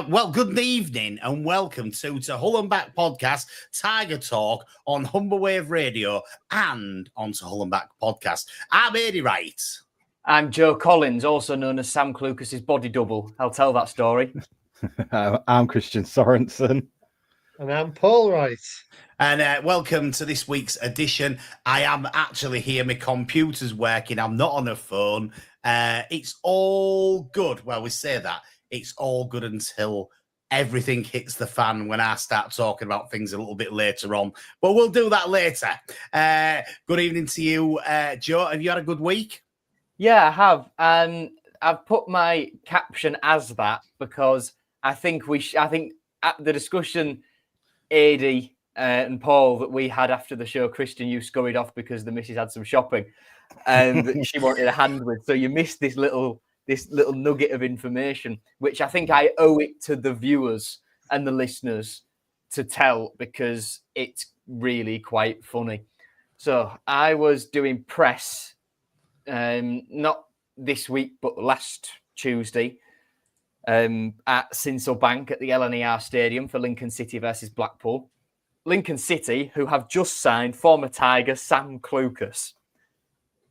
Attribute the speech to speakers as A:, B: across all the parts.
A: Well, good evening and welcome to Hull and Back Podcast, Tiger Talk on Humber Wave Radio and onto Hull and Back Podcast. I'm Adey Wright.
B: I'm Joe Collins, also known as Sam Clucas's body double. I'll tell that story.
C: I'm Cristian Sorensen.
D: And I'm Paul Wright.
A: And welcome to this week's edition. I am actually here. My computer's working. I'm not on a phone. It's all good. Well, we say that. It's all good until everything hits the fan when I start talking about things a little bit later on. But we'll do that later. Good evening to you, Joe. Have you had a good week?
B: Yeah, I have. And I've put my caption as that because I think at the discussion, Adey and Paul, that we had after the show, Cristian, you scurried off because the missus had some shopping that she wanted a hand with. So you missed this little nugget of information, which I think I owe it to the viewers and the listeners to tell because it's really quite funny. So I was doing press, not this week, but last Tuesday at Sinsel Bank at the LNER Stadium for Lincoln City versus Blackpool. Lincoln City, who have just signed former Tiger Sam Clucas.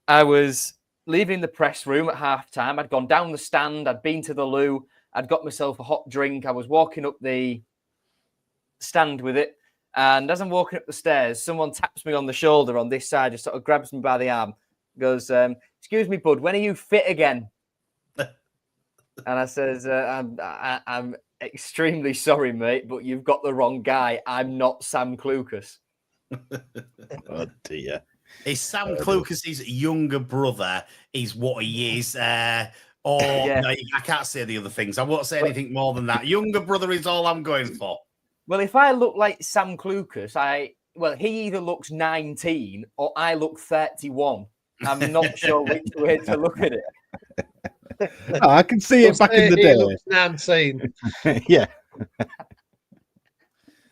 B: I was leaving the press room at half-time. I'd gone down the stand. I'd been to the loo. I'd got myself a hot drink. I was walking up the stand with it. And as I'm walking up the stairs, someone taps me on the shoulder on this side, just sort of grabs me by the arm, goes, excuse me, bud, when are you fit again? And I says, I'm extremely sorry, mate, but you've got the wrong guy. I'm not Sam Clucas.
C: Oh, dear.
A: Is Sam Clucas's younger brother is what he is?
B: Yeah.
A: No, I can't say the other things. I won't say anything more than that. Younger brother is all I'm going for.
B: Well, if I look like Sam Clucas, he either looks 19 or I look 31. I'm not sure which way to look at it.
C: Oh, I can see it back in the day.
D: Looks 19.
C: Yeah.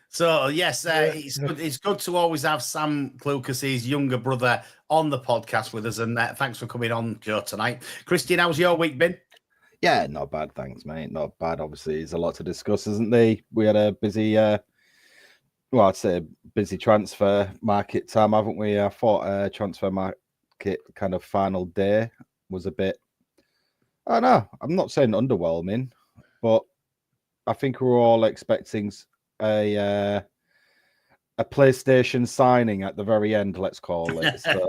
A: So, yes, it's good to always have Sam Clucas's younger brother on the podcast with us. And thanks for coming on, Joe, tonight. Cristian, how's your week been?
C: Yeah, not bad, thanks, mate. Not bad. Obviously, there's a lot to discuss, isn't there? We had a busy, I'd say busy transfer market time, haven't we? I thought transfer market kind of final day was a bit, I don't know, I'm not saying underwhelming, but I think we're all expecting a PlayStation signing at the very end, let's call it. So.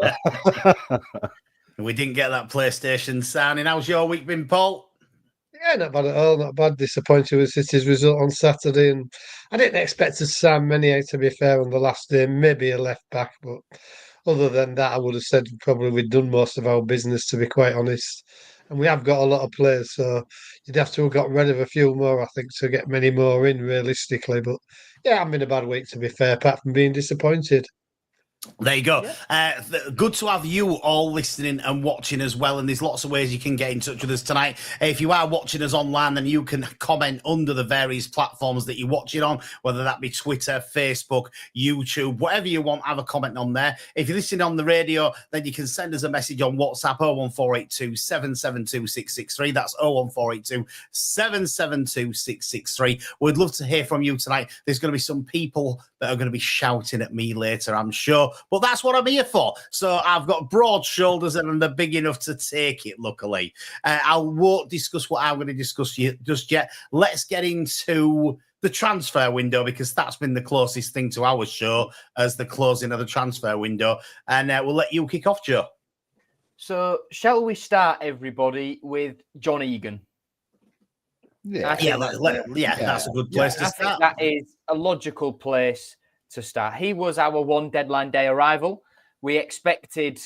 A: We didn't get that PlayStation signing. How's your week been, Paul?
D: Yeah, not bad at all. Not bad. Disappointed with City's result on Saturday, and I didn't expect to sign many, to be fair, on the last day. Maybe a left back, but other than that, I would have said probably we'd done most of our business, to be quite honest. And we have got a lot of players, so you'd have to have got rid of a few more, I think, to get many more in, realistically. But yeah, it hasn't been a bad week, to be fair, apart from being disappointed.
A: There you go. Yeah. Good to have you all listening and watching as well. And there's lots of ways you can get in touch with us tonight. If you are watching us online, then you can comment under the various platforms that you're watching on, whether that be Twitter, Facebook, YouTube, whatever you want, have a comment on there. If you're listening on the radio, then you can send us a message on WhatsApp, 01482 772 663. That's 01482 772 663. We'd love to hear from you tonight. There's going to be some people that are going to be shouting at me later, I'm sure. But that's what I'm here for. So I've got broad shoulders and they're big enough to take it, luckily. I won't discuss what I'm going to discuss just yet. Let's get into the transfer window, because that's been the closest thing to our show as the closing of the transfer window. And we'll let you kick off, Joe.
B: So shall we start, everybody, with John Egan?
A: That's a good place to start.
B: I think that is a logical place to start. He was our one deadline day arrival. We expected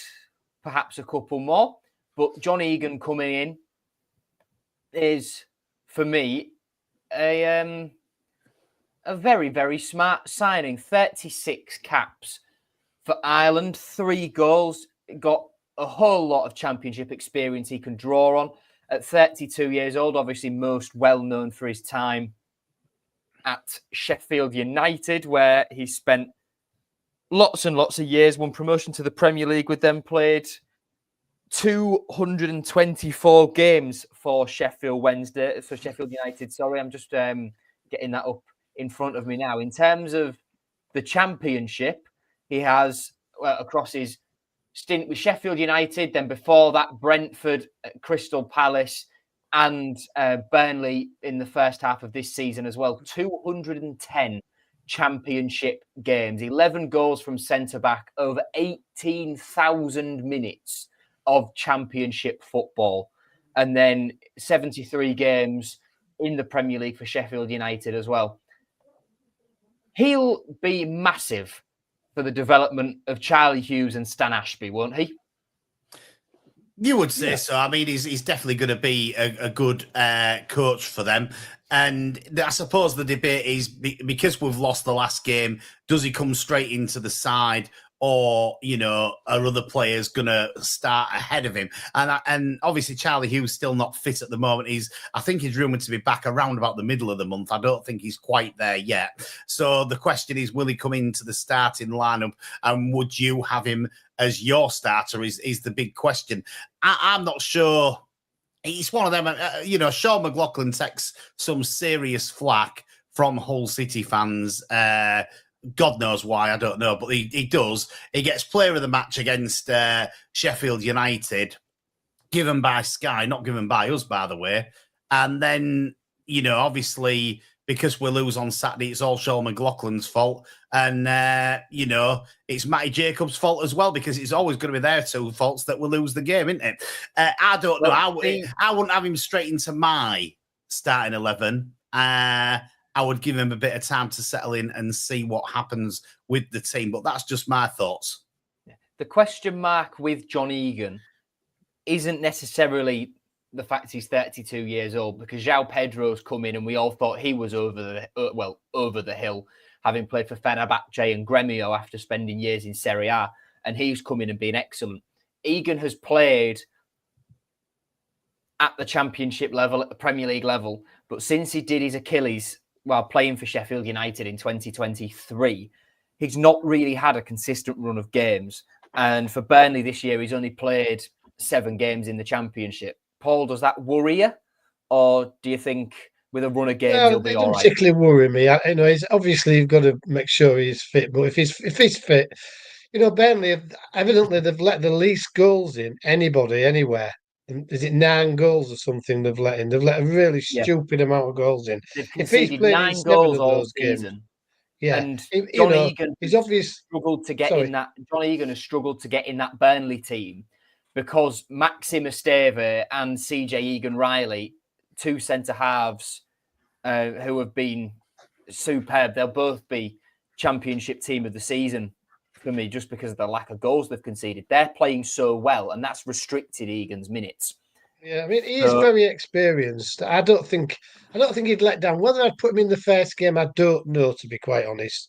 B: perhaps a couple more, but John Egan coming in is, for me, a very, very smart signing. 36 caps for Ireland, 3 goals, got a whole lot of championship experience he can draw on. At 32 years old, obviously most well known for his time at Sheffield United, where he spent lots and lots of years, won promotion to the Premier League with them, played 224 games for Sheffield United. Sorry, I'm just getting that up in front of me now. In terms of the Championship, he has, across his stint with Sheffield United, then before that, Brentford, Crystal Palace, and Burnley in the first half of this season as well. 210 Championship games, 11 goals from centre-back, over 18,000 minutes of Championship football, and then 73 games in the Premier League for Sheffield United as well. He'll be massive for the development of Charlie Hughes and Stan Ashby, won't he?
A: You would say so. I mean, he's definitely going to be a good coach for them. And I suppose the debate is, because we've lost the last game, does he come straight into the side, or, are other players going to start ahead of him? And obviously Charlie Hughes still not fit at the moment. I think he's rumoured to be back around about the middle of the month. I don't think he's quite there yet. So the question is, will he come into the starting lineup, and would you have him as your starter is the big question. I'm not sure. He's one of them, Sean McLaughlin takes some serious flack from Hull City fans. God knows why, I don't know, but he does. He gets player of the match against Sheffield United, given by Sky, not given by us, by the way. And then, obviously, because we lose on Saturday, it's all Sean McLaughlin's fault. And, it's Matty Jacobs' fault as well, because it's always going to be their 2 faults that we lose the game, isn't it? I don't know. I wouldn't have him straight into my starting 11. I would give him a bit of time to settle in and see what happens with the team. But that's just my thoughts.
B: The question mark with John Egan isn't necessarily the fact he's 32 years old, because João Pedro's come in and we all thought he was over the hill, having played for Fenerbahce and Gremio after spending years in Serie A, and he's come in and been excellent. Egan has played at the Championship level, at the Premier League level, but since he did his Achilles while playing for Sheffield United in 2023, he's not really had a consistent run of games. And for Burnley this year, he's only played 7 games in the Championship. Paul, does that worry you? Or do you think with a run of games, he'll be all right?
D: It doesn't particularly worry me. He's obviously, you've got to make sure he's fit. But if he's fit, Burnley, evidently they've let the least goals in anybody anywhere. Is it 9 goals or something they've let in? They've let a really stupid amount of goals in.
B: They've conceded 9 goals all season. And John Egan has struggled to get in that. John Egan has struggled to get in that Burnley team because Maxim Esteve and CJ Egan-Riley, 2 centre halves who have been superb. They'll both be Championship team of the season for me, just because of the lack of goals they've conceded. They're playing so well, and that's restricted Egan's minutes.
D: Yeah, I mean, he is very experienced. I don't think he'd let down. Whether I'd put him in the first game, I don't know, to be quite honest.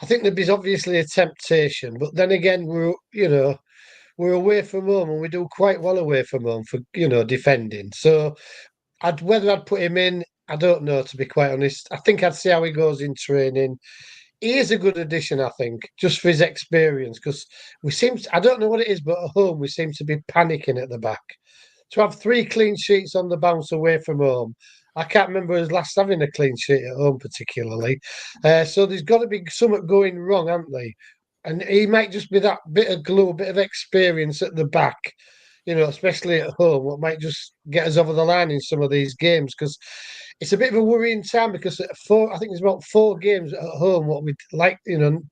D: I think there'd be obviously a temptation, but then again, we're away from home, and we do quite well away from home for defending. So, whether I'd put him in, I don't know, to be quite honest. I think I'd see how he goes in training. He is a good addition, I think, just for his experience, because I don't know what it is, but at home we seem to be panicking at the back. To have 3 clean sheets on the bounce away from home, I can't remember us last having a clean sheet at home particularly. So there's got to be something going wrong, haven't they? And he might just be that bit of glue, a bit of experience at the back, especially at home, what might just get us over the line in some of these games, because it's a bit of a worrying time, because I think there's about 4 games at home, what we'd like,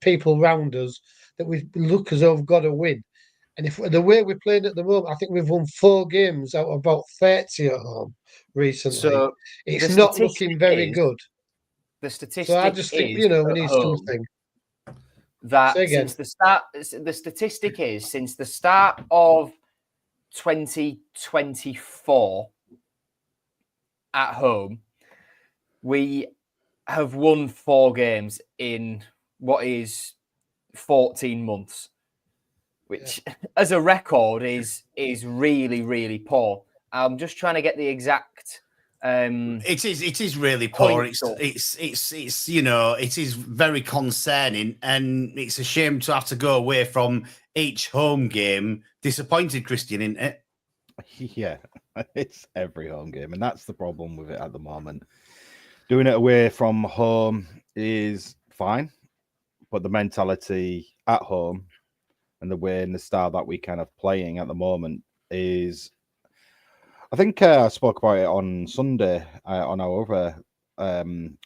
D: people round us, that we look as though we've got to win. And if the way we're playing at the moment, I think we've won 4 games out of about 30 at home recently. So it's not looking very good.
B: The statistic
D: so I just think, we need something.
B: That since the statistic is, since the start of 2024, at home, we have won 4 games in what is 14 months, which as a record is really, really poor. I'm just trying to get the exact.
A: It is really poor.
B: It's
A: it is very concerning, and it's a shame to have to go away from each home game disappointed, Cristian, isn't it?
C: Yeah, it's every home game, and that's the problem with it at the moment. Doing it away from home is fine, but the mentality at home and the way and the style that we kind of playing at the moment is. I think I spoke about it on Sunday on our other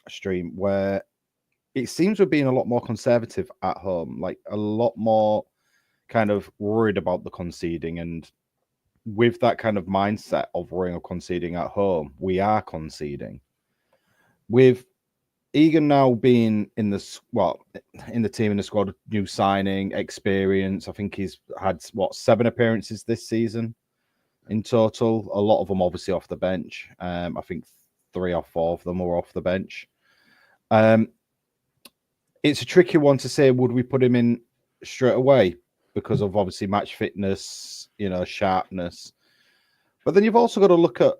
C: stream, where it seems we're being a lot more conservative at home, like a lot more kind of worried about the conceding. And with that kind of mindset of worrying of conceding at home, we are conceding. With Egan now being in the team, in the squad, new signing, experience, I think he's had, 7 appearances this season in total, a lot of them obviously off the bench. I think 3 or 4 of them were off the bench. It's a tricky one to say, would we put him in straight away because of obviously match fitness, sharpness. But then you've also got to look at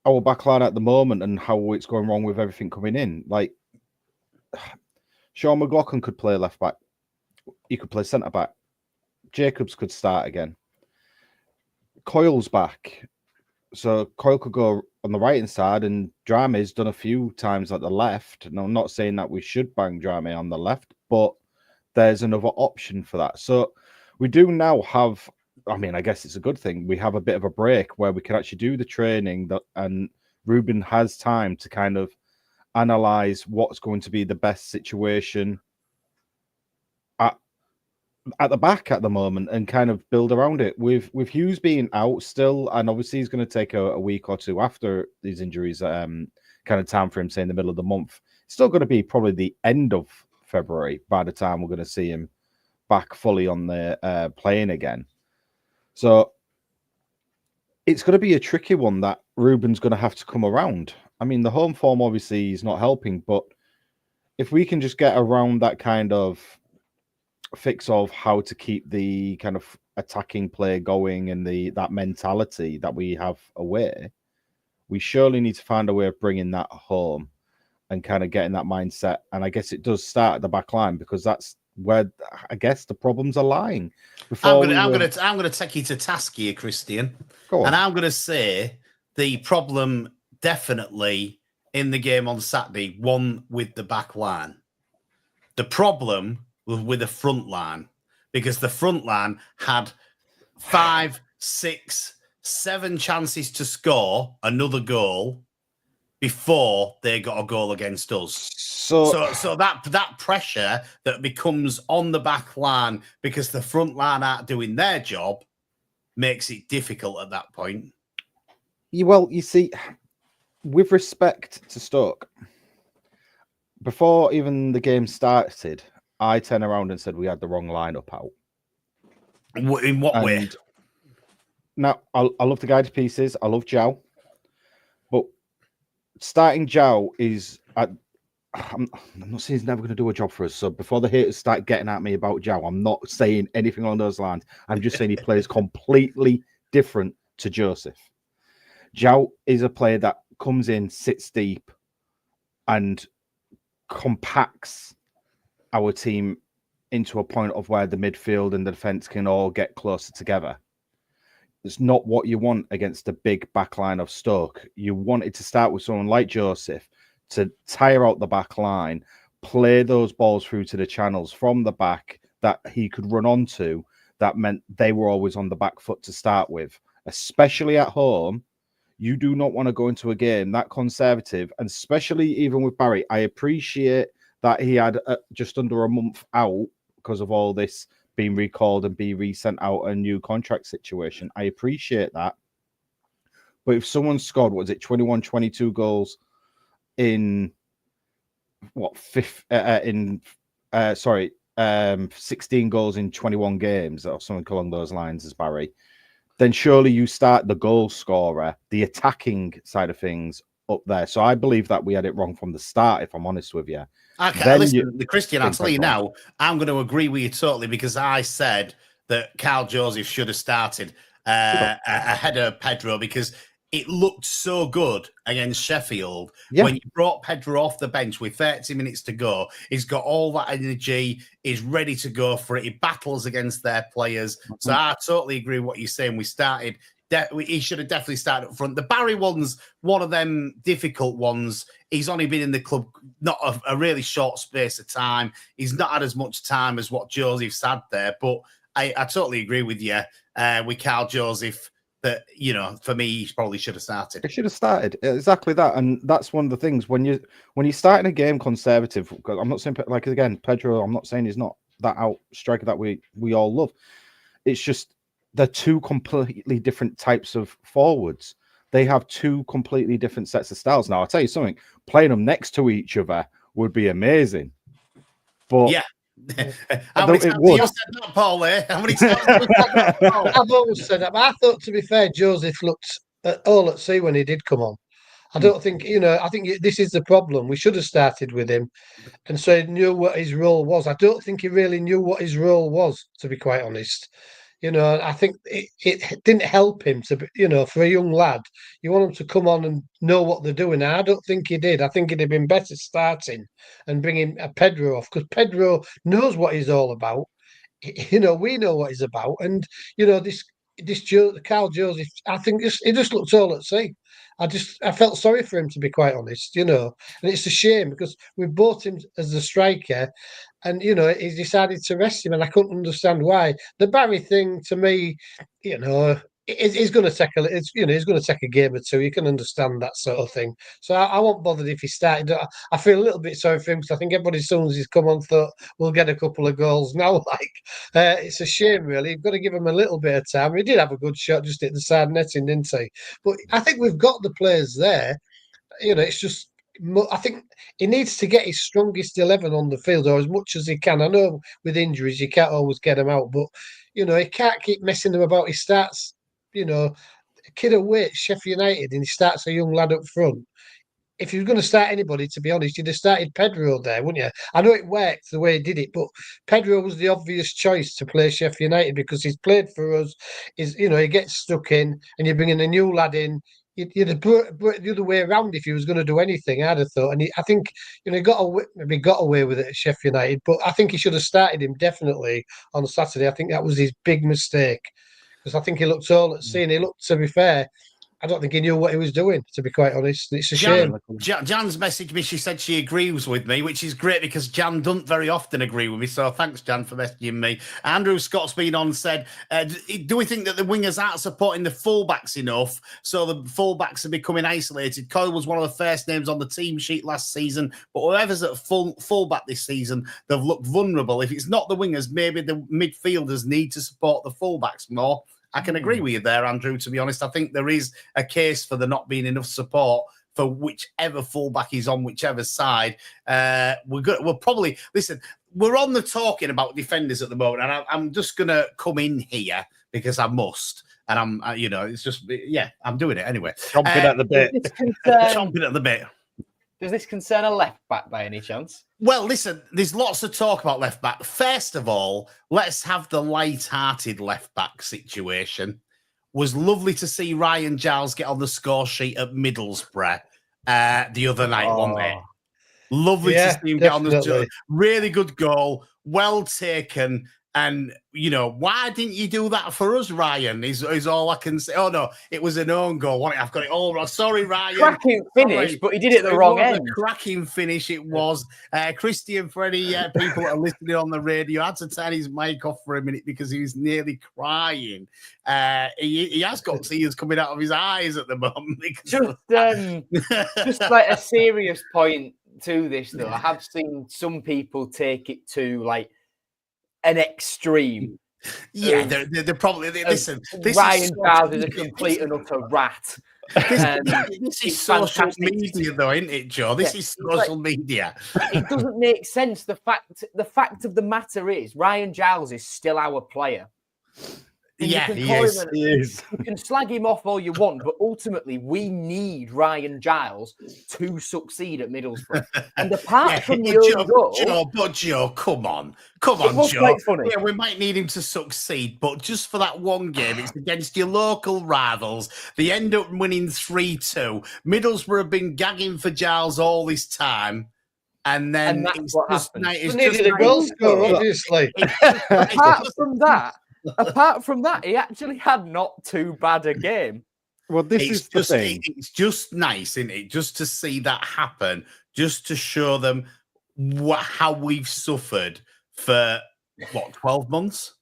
C: our backline at the moment and how it's going wrong with everything coming in. Like, Sean McLaughlin could play left back. He could play centre back. Jacobs could start again. Coyle's back, so Coyle could go on the right-hand side, and Drame's done a few times at the left. And I'm not saying that we should bang Drame on the left, but there's another option for that. So we do now have, I guess it's a good thing, we have a bit of a break where we can actually do the training, and Ruben has time to kind of analyse what's going to be the best situation at the back at the moment and kind of build around it. With Hughes being out still, and obviously he's going to take a week or two after these injuries, kind of time for him, say in the middle of the month. It's still going to be probably the end of February by the time we're going to see him back fully on the playing again. So it's going to be a tricky one that Ruben's going to have to come around. I mean, the home form obviously is not helping, but if we can just get around that kind of fix of how to keep the kind of attacking play going and that mentality that we have away, we surely need to find a way of bringing that home and kind of getting that mindset. And I guess it does start at the back line, because that's where I guess the problems are lying.
A: I'm gonna take you to task here, Cristian, and I'm gonna say the problem definitely in the game on Saturday, one with the back line. The problem with the front line, because the front line had 5, 6, 7 chances to score another goal before they got a goal against us. So that pressure that becomes on the back line because the front line aren't doing their job makes it difficult at that point.
C: Well, you see, with respect to Stoke, before even the game started, I turned around and said we had the wrong lineup out.
A: In what way?
C: Now, I love the guy to pieces. I love João. But starting João is... I'm not saying he's never going to do a job for us. So before the haters start getting at me about João, I'm not saying anything along those lines. I'm just saying he plays completely different to Joseph. João is a player that comes in, sits deep, and compacts our team into a point of where the midfield and the defense can all get closer together. It's not what you want against a big back line of Stoke. You wanted to start with someone like Joseph to tire out the back line, play those balls through to the channels from the back that he could run onto. That meant they were always on the back foot to start with, especially at home. You do not want to go into a game that conservative, and especially even with Barry. I appreciate that he had just under a month out because of all this being recalled and be resent out a new contract situation. I appreciate that. But if someone scored, 21, 22 goals in 16 goals in 21 games or something along those lines as Barry, then surely you start the goal scorer, the attacking side of things, up there. So I believe that we had it wrong from the start, if I'm honest with you.
A: Okay,
C: Then
A: listen, the Cristian, I'll tell you
C: Pedro.
A: now, I'm going to agree with you totally because I said that Carl Joseph should have started ahead of Pedro because it looked so good against Sheffield.
C: Yeah.
A: When you brought Pedro off the bench with 30 minutes to go, he's got all that energy, he's ready to go for it, he battles against their players. So I totally agree with what you're saying. We started, he should have definitely started up front. The Barry one's one of them difficult ones. He's only been in the club not a really short space of time. He's not had as much time as what Joseph's had there, but I totally agree with you with Carl Joseph. That, you know, for me, he probably should have started.
C: He should have started exactly that, and that's one of the things when you start in a game conservative. Because I'm not saying like again, Pedro. I'm not saying he's not that out striker that we all love. It's just they're two completely different types of forwards. They have two completely different sets of styles. Now, I'll tell you something: playing them next to each other would be amazing. But
A: yeah. How many times have you said that, Paul? How many times have you said that, Paul?
D: I've always said that, but I thought, to be fair, Joseph looked all at sea when he did come on. I don't think, I think this is the problem. We should have started with him and so he knew what his role was. I don't think he really knew what his role was, to be quite honest. I think it didn't help him to, for a young lad, you want him to come on and know what they're doing. I don't think he did. I think it'd have been better starting and bringing Pedro off because Pedro knows what he's all about. We know what he's about. And, this Carl Joseph, I think he just looked all at sea. I felt sorry for him, to be quite honest, and it's a shame because we bought him as a striker and, he decided to rest him and I couldn't understand why. The Barry thing to me, he's going to take he's going to take a game or two. You can understand that sort of thing. So I won't bothered if he started. I feel a little bit sorry for him because I think everybody, as soon as he's come on, thought we'll get a couple of goals now. It's a shame, really. You've got to give him a little bit of time. He did have a good shot, just hit the side netting, didn't he? But I think we've got the players there. It's just. I think he needs to get his strongest 11 on the field, or as much as he can. I know with injuries you can't always get them out, but he can't keep messing them about. He starts. A kid away at Sheffield United and he starts a young lad up front. If you're going to start anybody, to be honest, you'd have started Pedro there, wouldn't you? I know it worked the way he did it, but Pedro was the obvious choice to play Sheffield United because he's played for us. He gets stuck in and you're bringing a new lad in. You'd have brought the other way around if he was going to do anything, I'd have thought. And I think, he got away with it at Sheffield United, but I think he should have started him definitely on Saturday. I think that was his big mistake. Because I think he looked all at sea and he looked, to be fair, I don't think he knew what he was doing, to be quite honest. It's a shame.
A: Jan's messaged me. She said she agrees with me, which is great because Jan doesn't very often agree with me. So thanks, Jan, for messaging me. Andrew Scott's been on said, do we think that the wingers aren't supporting the fullbacks enough? So the fullbacks are becoming isolated. Coyle was one of the first names on the team sheet last season, but whoever's at fullback this season, they've looked vulnerable. If it's not the wingers, maybe the midfielders need to support the fullbacks more. I can agree with you there, Andrew, to be honest. I think there is a case for there not being enough support for whichever fullback is on whichever side. We'll probably, listen, we're on the talking about defenders at the moment, and I'm just going to come in here because I must. And I'm, it's just, I'm doing it anyway.
C: Chomping at the bit.
A: Chomping at the bit.
B: Does this concern a left back by any chance?
A: Well, listen, there's lots of talk about left back. First of all, let's have the light-hearted left back situation. Was lovely to see Ryan Giles get on the score sheet at Middlesbrough the other night, wasn't it? Lovely to see him get on the really good goal, well taken. And, why didn't you do that for us, Ryan? Is all I can say. Oh, no, it was an own goal, wasn't it? I've got it all wrong. Sorry, Ryan.
B: Cracking finish, but he did it the wrong end.
A: A cracking finish it was. Cristian, for any people that are listening on the radio, had to turn his mic off for a minute because he was nearly crying. He has got tears coming out of his eyes at the moment.
B: Just like a serious point to this, though. I have seen some people take it to, an extreme.
A: Yeah, they're probably listen.
B: Ryan Giles is a complete and utter rat.
A: This is social media, though, isn't it, Joe? This is social media.
B: It doesn't make sense. The fact of the matter is, Ryan Giles is still our player.
A: Yeah,
B: you can
A: he
B: call
A: is.
B: him
C: He is.
B: you can slag him off all you want, but ultimately we need Ryan Giles to succeed at Middlesbrough. And apart from the own goal,
A: Joe, come on,
B: it was
A: Joe.
B: quite funny.
A: Yeah, we might need him to succeed, but just for that one game, it's against your local rivals. They end up winning 3-2. Middlesbrough have been gagging for Giles all this time. And then
B: that's
A: it's
B: what
A: just
B: happened.
A: it's
D: We needed
A: just
D: a goal scorer, obviously.
B: Apart from that, he actually had not too bad a game.
C: Well, this is the thing.
A: It's just nice, isn't it? Just to see that happen, just to show them how we've suffered for 12 months.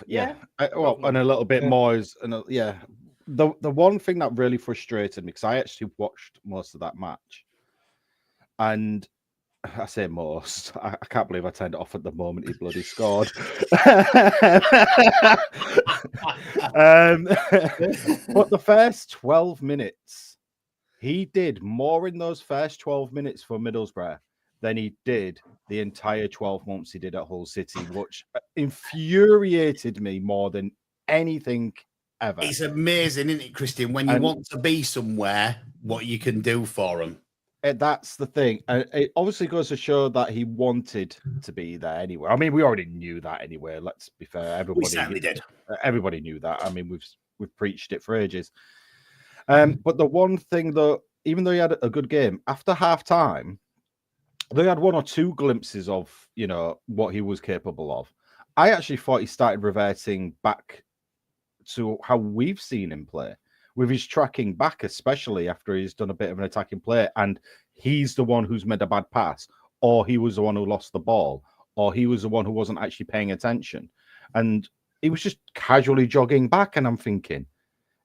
C: Yeah. And a little bit more is, the one thing that really frustrated me, because I actually watched most of that match, and I say most, I can't believe I turned it off at the moment he bloody scored. But the first 12 minutes, he did more in those first 12 minutes for Middlesbrough than he did the entire 12 months he did at Hull City, which infuriated me more than anything ever.
A: It's amazing, isn't it, Cristian, when you want to be somewhere, what you can do for them.
C: That's the thing. It obviously goes to show that he wanted to be there anyway. I mean, we already knew that anyway. Let's be fair.
A: We certainly did.
C: Everybody knew that. I mean, we've preached it for ages. But the one thing, though, even though he had a good game, after half time, they had one or two glimpses of, what he was capable of. I actually thought he started reverting back to how we've seen him play, with his tracking back, especially after he's done a bit of an attacking play, and he's the one who's made a bad pass, or he was the one who lost the ball, or he was the one who wasn't actually paying attention. And he was just casually jogging back, and I'm thinking,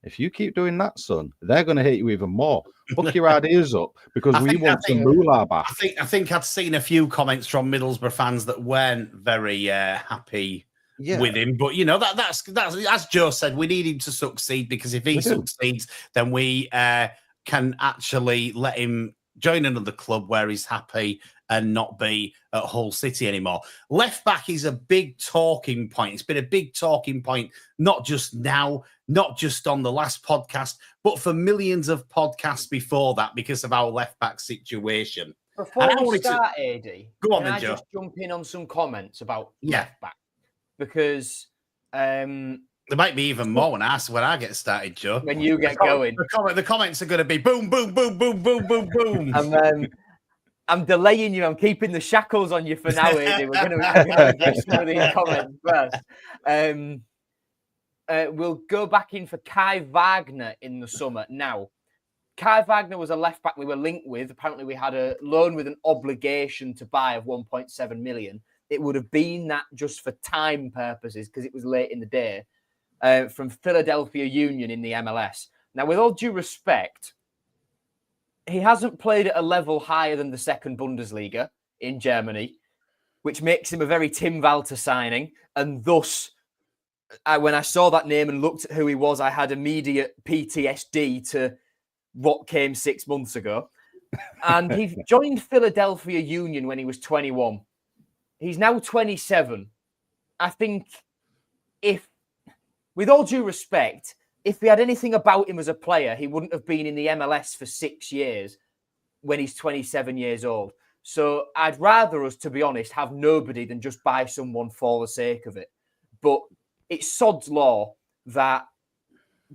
C: if you keep doing that, son, they're going to hit you even more. Book your ideas up, because we want some moolah back.
A: I think I'd seen a few comments from Middlesbrough fans that weren't very happy with him, but that's as Joe said, we need him to succeed, because if he succeeds, then we can actually let him join another club where he's happy and not be at Hull City anymore. Left back is a big talking point. It's been a big talking point, not just now, not just on the last podcast, but for millions of podcasts before that, because of our left back situation.
B: Before we start, Adey,
A: go on,
B: can I
A: Joe.
B: just jump in on some comments about left back? Because
A: there might be even more when I get started, Joe.
B: When you get going,
A: the comments are going to be boom, boom, boom, boom, boom, boom, boom.
B: I'm delaying you. I'm keeping the shackles on you for now, Adey. We're going to address some of these comments first. We'll go back in for Kai Wagner in the summer. Now, Kai Wagner was a left back we were linked with. Apparently, we had a loan with an obligation to buy of 1.7 million. It would have been that just for time purposes, because it was late in the day, from Philadelphia Union in the MLS. Now, with all due respect, he hasn't played at a level higher than the second Bundesliga in Germany, which makes him a very Tim Walter signing. And thus, when I saw that name and looked at who he was, I had immediate PTSD to what came 6 months ago. And he joined Philadelphia Union when he was 21. He's now 27. I think with all due respect, if we had anything about him as a player, he wouldn't have been in the MLS for 6 years when he's 27 years old. So I'd rather us, to be honest, have nobody than just buy someone for the sake of it. But it's sod's law that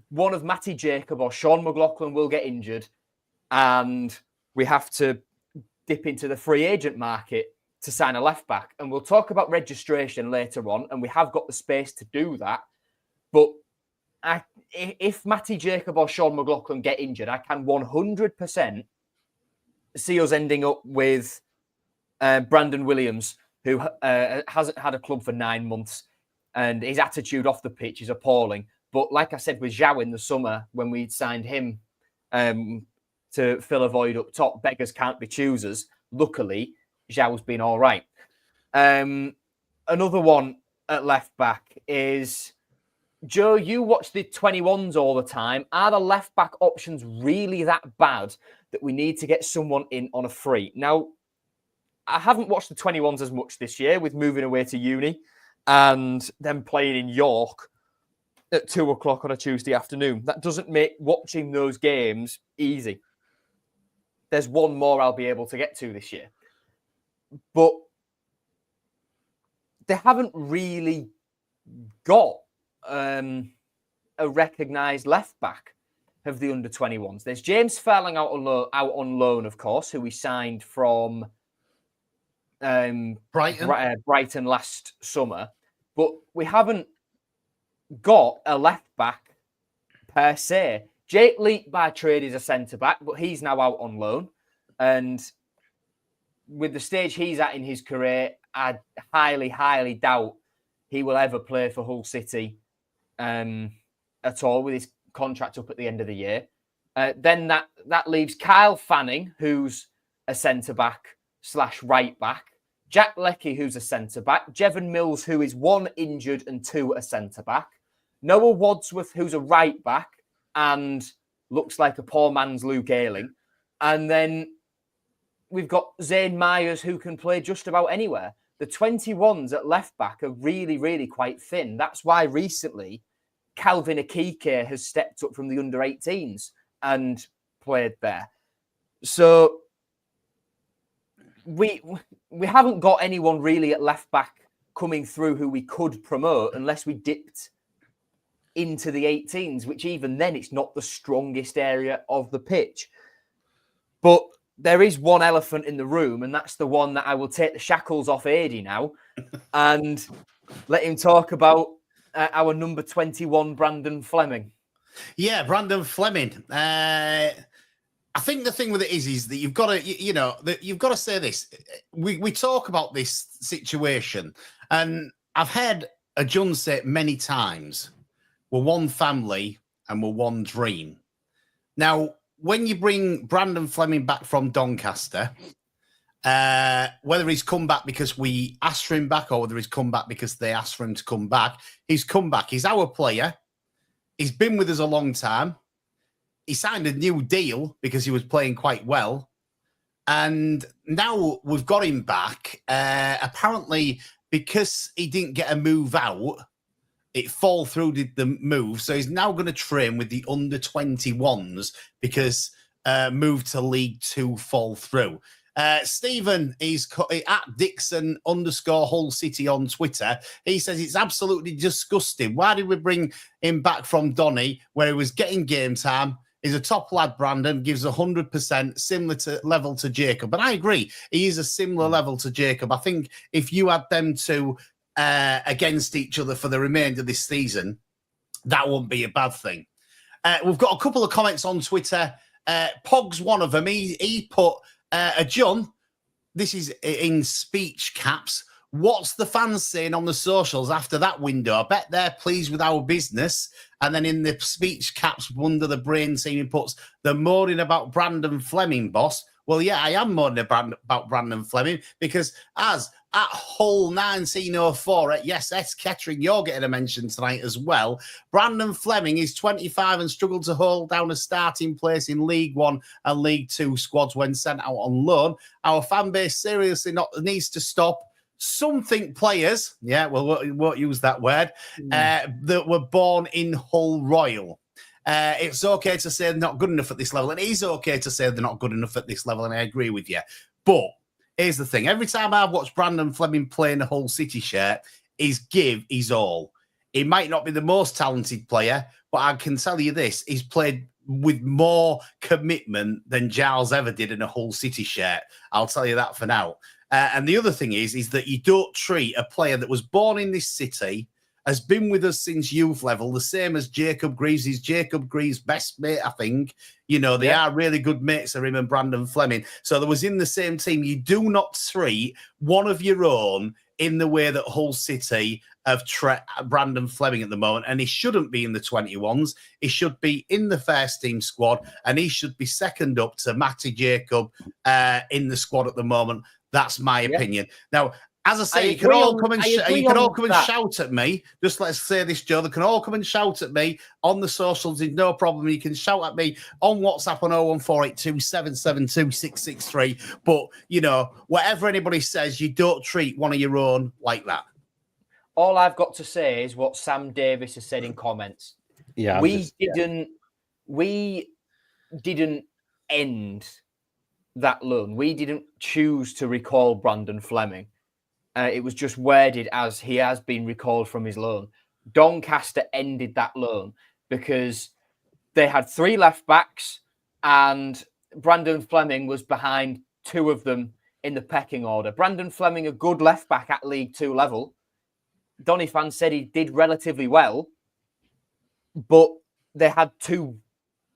B: one of Matty Jacob or Sean McLaughlin will get injured, and we have to dip into the free agent market to sign a left back. And we'll talk about registration later on, and we have got the space to do that. But if Matty Jacob or Sean McLaughlin get injured, I can 100% see us ending up with Brandon Williams, who hasn't had a club for 9 months, and his attitude off the pitch is appalling. But like I said with Zhao in the summer, when we signed him to fill a void up top, beggars can't be choosers. Luckily, Zhao's been all right. Another one at left back is, Joe, you watch the 21s all the time. Are the left back options really that bad that we need to get someone in on a free? Now, I haven't watched the 21s as much this year with moving away to uni and then playing in York. at 2:00 on a Tuesday afternoon. That doesn't make watching those games easy. There's one more I'll be able to get to this year. But they haven't really got a recognised left-back of the under-21s. There's James Furlong out on loan, of course, who we signed from Brighton last summer. But we haven't got a left-back per se. Jake Leake by trade is a centre-back, but he's now out on loan. And with the stage he's at in his career, I highly, highly doubt he will ever play for Hull City at all with his contract up at the end of the year. Then that leaves Kyle Fanning, who's a centre-back / right-back. Jack Leckie, who's a centre-back. Jevon Mills, who is 1 injured and 2 a centre-back. Noah Wadsworth, who's a right-back and looks like a poor man's Luke Ayling. And then we've got Zane Myers, who can play just about anywhere. The 21s at left-back are really, really quite thin. That's why recently Calvin Akike has stepped up from the under-18s and played there. So we haven't got anyone really at left-back coming through who we could promote unless we dipped into the 18s, which even then it's not the strongest area of the pitch. But there is one elephant in the room, and that's the one that I will take the shackles off Adey now and let him talk about our number 21, Brandon Fleming.
A: Yeah, Brandon Fleming. I think the thing with it is that you've got to, you've got to say this. We talk about this situation, and I've heard a John say it many times. We're one family and we're one dream. Now, when you bring Brandon Fleming back from Doncaster, whether he's come back because we asked for him back or whether he's come back because they asked for him to come back, he's come back. He's our player. He's been with us a long time. He signed a new deal because he was playing quite well. And now we've got him back. Apparently, because he didn't get a move out, it fall through the move. So he's now going to train with the under-21s because move to League 2 fall through. Stephen is at Dixon_Hull City on Twitter. He says it's absolutely disgusting. Why did we bring him back from Donny where he was getting game time? He's a top lad, Brandon, gives 100%, similar level to Jacob. But I agree, he is a similar level to Jacob. I think if you had them two against each other for the remainder of this season, that wouldn't be a bad thing. We've got a couple of comments on Twitter. Pog's one of them. He put, John, this is in speech caps. What's the fans saying on the socials after that window? I bet they're pleased with our business. And then in the speech caps under the brain team, he puts, they're moaning about Brandon Fleming, boss. Well, yeah, I am moaning about Brandon Fleming because as at Hull 1904 at Yes S Kettering, you're getting a mention tonight as well. Brandon Fleming is 25 and struggled to hold down a starting place in League 1 and League 2 squads when sent out on loan. Our fan base seriously needs to stop. Something players, yeah, well, we won't use that word, that were born in Hull Royal. It's okay to say they're not good enough at this level, and it is okay to say they're not good enough at this level, and I agree with you. But here's the thing. Every time I've watched Brandon Fleming play in a Hull City shirt, he's give his all. He might not be the most talented player, but I can tell you this, he's played with more commitment than Giles ever did in a Hull City shirt. I'll tell you that for now. And the other thing is that you don't treat a player that was born in this city, has been with us since youth level, the same as Jacob Greaves. He's Jacob Greaves' best mate, I think. You know, they are really good mates of him and Brandon Fleming. So they was in the same team. You do not treat one of your own in the way that Hull City have Brandon Fleming at the moment. And he shouldn't be in the 21s. He should be in the first team squad. And he should be second up to Matty Jacob in the squad at the moment. That's my opinion. Now, as I say, you can all come and shout at me. Just let's say this, Joe. They can all come and shout at me on the socials. There's no problem. You can shout at me on WhatsApp on 01482 772 663. But, you know, whatever anybody says, you don't treat one of your own like that.
B: all I've got to say is what Sam Davis has said in comments.
C: Yeah,
B: we didn't end that loan. We didn't choose to recall Brandon Fleming. It was just worded as he has been recalled from his loan. Doncaster ended that loan because they had 3 left backs and Brandon Fleming was behind 2 of them in the pecking order. Brandon Fleming, a good left back at League 2 level. Donny fan said he did relatively well, but they had 2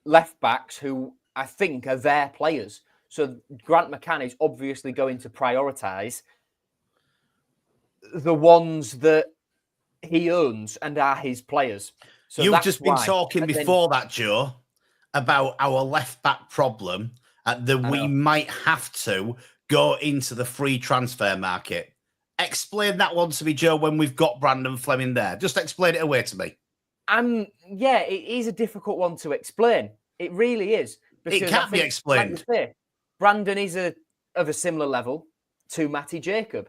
B: left backs who I think are their players. So Grant McCann is obviously going to prioritise the ones that he owns and are his players. So
A: you've just been talking before that, Joe, about our left back problem that we might have to go into the free transfer market. Explain that one to me, Joe, when we've got Brandon Fleming there. Just explain it away to me.
B: Yeah, it is a difficult one to explain. It really is.
A: It can't be explained.
B: Like you say, Brandon is of a similar level to Matty Jacob.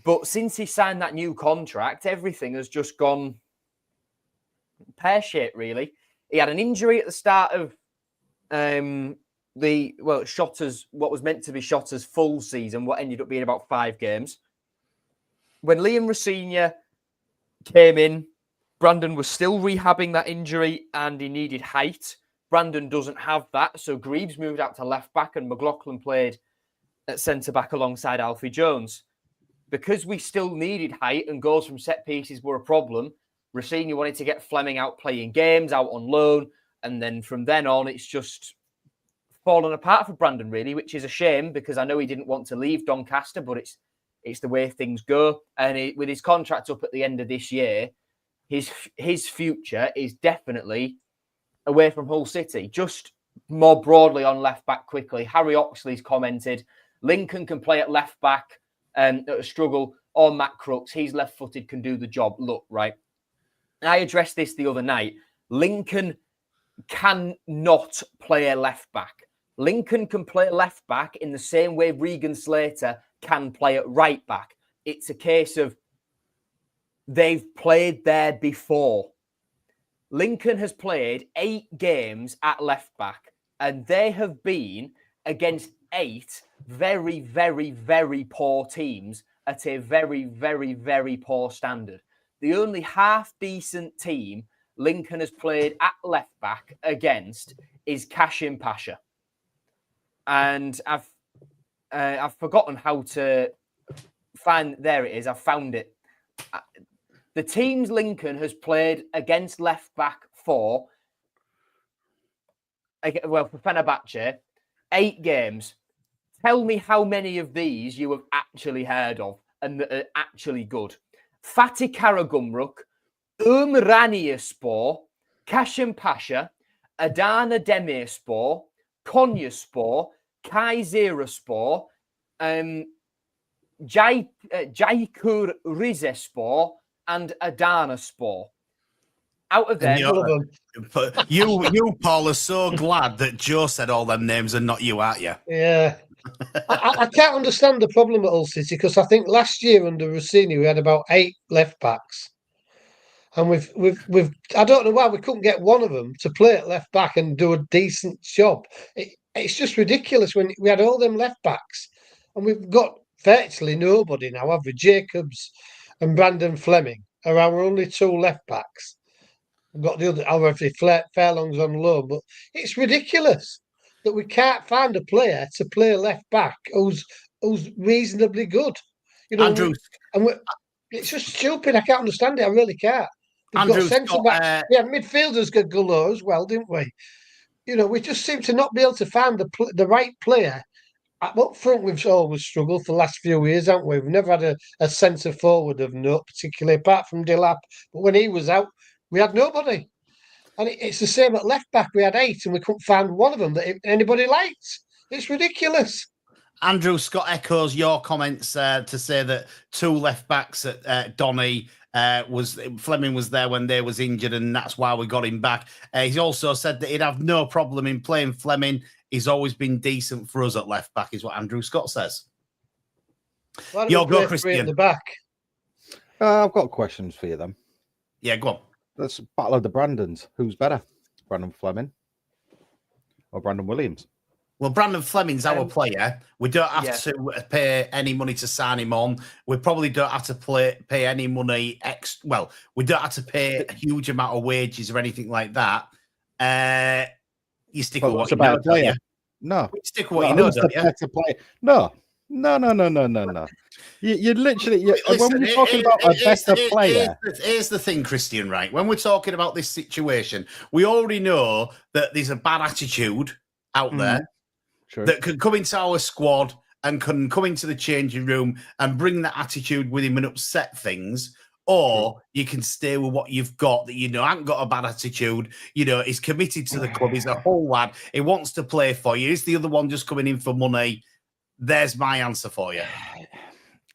B: But since he signed that new contract, everything has just gone pear-shaped, really. He had an injury at the start of Shotter's, what was meant to be Shotter's full season, what ended up being about 5 games. When Liam Rosenior came in, Brandon was still rehabbing that injury and he needed height. Brandon doesn't have that, so Greaves moved out to left back and McLaughlin played at centre back alongside Alfie Jones. Because we still needed height and goals from set pieces were a problem, Rosenior wanted to get Fleming out playing games, out on loan, and then from then on, it's just fallen apart for Brandon, really, which is a shame because I know he didn't want to leave Doncaster, but it's the way things go. And with his contract up at the end of this year, his future is definitely away from Hull City. Just more broadly on left back quickly, Harry Oxley's commented, Lincoln can play at left back at a struggle, or Matt Crooks, he's left-footed, can do the job. Look, right, I addressed this the other night. Lincoln cannot play a left back. Lincoln can play left back in the same way Regan Slater can play at right back. It's a case of they've played there before. Lincoln has played 8 games at left back, and they have been against 8 very, very, very poor teams at a very, very, very poor standard. The only half-decent team Lincoln has played at left back against is Kashim Pasha. And I've forgotten how to find. There it is. I've found it. The teams Lincoln has played against left back for Fenerbahce, 8 games. Tell me how many of these you have actually heard of and that are actually good. Fatih Karagumruk, Umraniyaspor, Kashim Pasha, Adana Demirspor, Konyaspor, Kayserispor, Jaipur Rizespor, and Adanaspor. Out of them,
A: you, Paul, are so glad that Joe said all them names and not you, aren't you?
D: Yeah. I can't understand the problem at Hull City because I think last year under Rossini we had about 8 left backs, and we've I don't know why we couldn't get one of them to play at left back and do a decent job. It's just ridiculous when we had all them left backs, and we've got virtually nobody now. Have we? Jacobs and Brandon Fleming are our only 2 left backs. We've got the other, obviously, Fairlong's on loan, but it's ridiculous that we can't find a player to play left back who's reasonably good. You know,
A: Andrew,
D: it's just stupid. I can't understand it. I really can't. We've
A: Andrew,
D: got centre back. We had midfielders got galore as well, didn't we? You know, we just seem to not be able to find the right player. Up front, we've always struggled for the last few years, haven't we? We've never had a centre forward of note, particularly apart from Delap. But when he was out, we had nobody. And it's the same at left back. We had 8 and we couldn't find one of them that anybody liked. It's ridiculous.
A: Andrew, Scott echoes your comments to say that 2 left backs at Donny Fleming was there when they was injured and that's why we got him back. He's also said that he'd have no problem in playing Fleming. He's always been decent for us at left back, is what Andrew Scott says.
D: Your go, Cristian. At the back.
C: I've got questions for you then.
A: Yeah, go on.
C: Let's battle of the Brandons. Who's better, Brandon Fleming or Brandon Williams?
A: Well, Brandon Fleming's our player. We don't have to pay any money to sign him on. We probably don't have to pay any money. We don't have to pay a huge amount of wages or anything like that. You stick with what you know, don't you?
C: No.
A: Stick with what you know, don't you?
C: Better player? No. You literally, when we're talking about a better player.
A: Here's the thing, Cristian, right? When we're talking about this situation, we already know that there's a bad attitude out there.
C: True.
A: That can come into our squad and can come into the changing room and bring that attitude with him and upset things. Or you can stay with what you've got that hasn't got a bad attitude. He's committed to the club. He's a whole lad. He wants to play for you. Is the other one just coming in for money? There's my answer for you.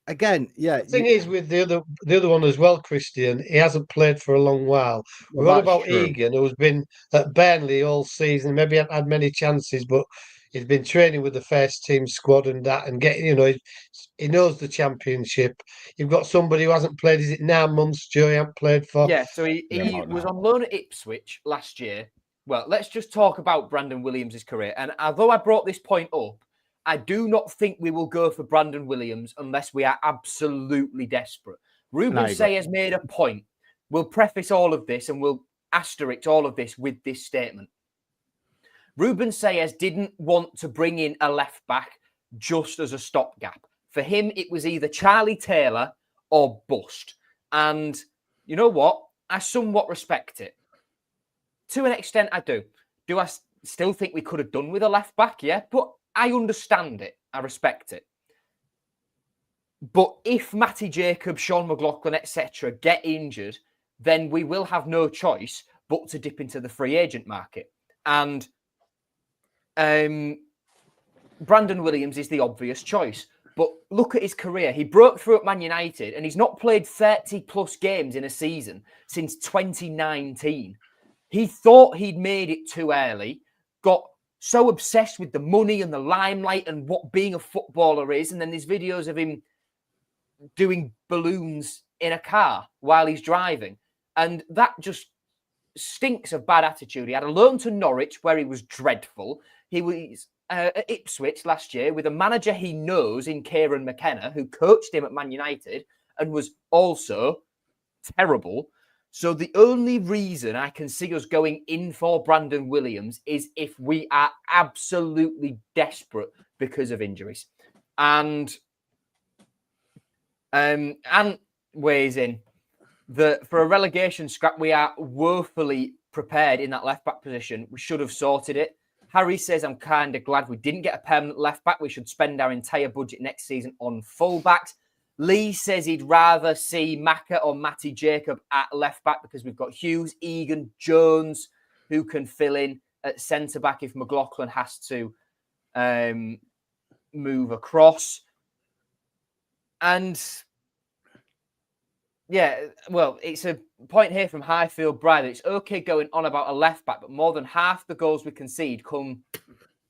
C: Again, yeah.
D: The thing is with the other one as well, Cristian, he hasn't played for a long while. We're on about Egan, who's been at Burnley all season. Maybe hasn't had many chances, but he's been training with the first team squad and that, and getting, he knows the Championship. You've got somebody who hasn't played. Is it 9 months? Joe, he hasn't played for.
B: Yeah, so he was on loan at Ipswich last year. Well, let's just talk about Brandon Williams' career. And although I brought this point up, I do not think we will go for Brandon Williams unless we are absolutely desperate. Ruben Sayers made a point. We'll preface all of this and we'll asterisk all of this with this statement. Ruben Sayers didn't want to bring in a left back just as a stopgap. For him, it was either Charlie Taylor or bust. And you know what? I somewhat respect it. To an extent, I do. Do I still think we could have done with a left back? Yeah, but I understand it. I respect it. But if Matty Jacobs, Sean McLaughlin, etc. get injured, then we will have no choice but to dip into the free agent market. And Brandon Williams is the obvious choice. But look at his career. He broke through at Man United and he's not played 30-plus games in a season since 2019. He thought he'd made it too early, got so obsessed with the money and the limelight and what being a footballer is. And then there's videos of him doing balloons in a car while he's driving. And that just stinks of bad attitude. He had a loan to Norwich where he was dreadful. He was at Ipswich last year with a manager he knows in Kieran McKenna, who coached him at Man United and was also terrible. So the only reason I can see us going in for Brandon Williams is if we are absolutely desperate because of injuries. And weighs in that for a relegation scrap, we are woefully prepared in that left-back position. We should have sorted it. Harry says, I'm kind of glad we didn't get a permanent left-back. We should spend our entire budget next season on full-backs. Lee says he'd rather see Maka or Matty Jacob at left-back because we've got Hughes, Egan, Jones, who can fill in at centre-back if McLaughlin has to move across. And, yeah, well, it's a point here from Highfield Bride. It's okay going on about a left-back, but more than half the goals we concede come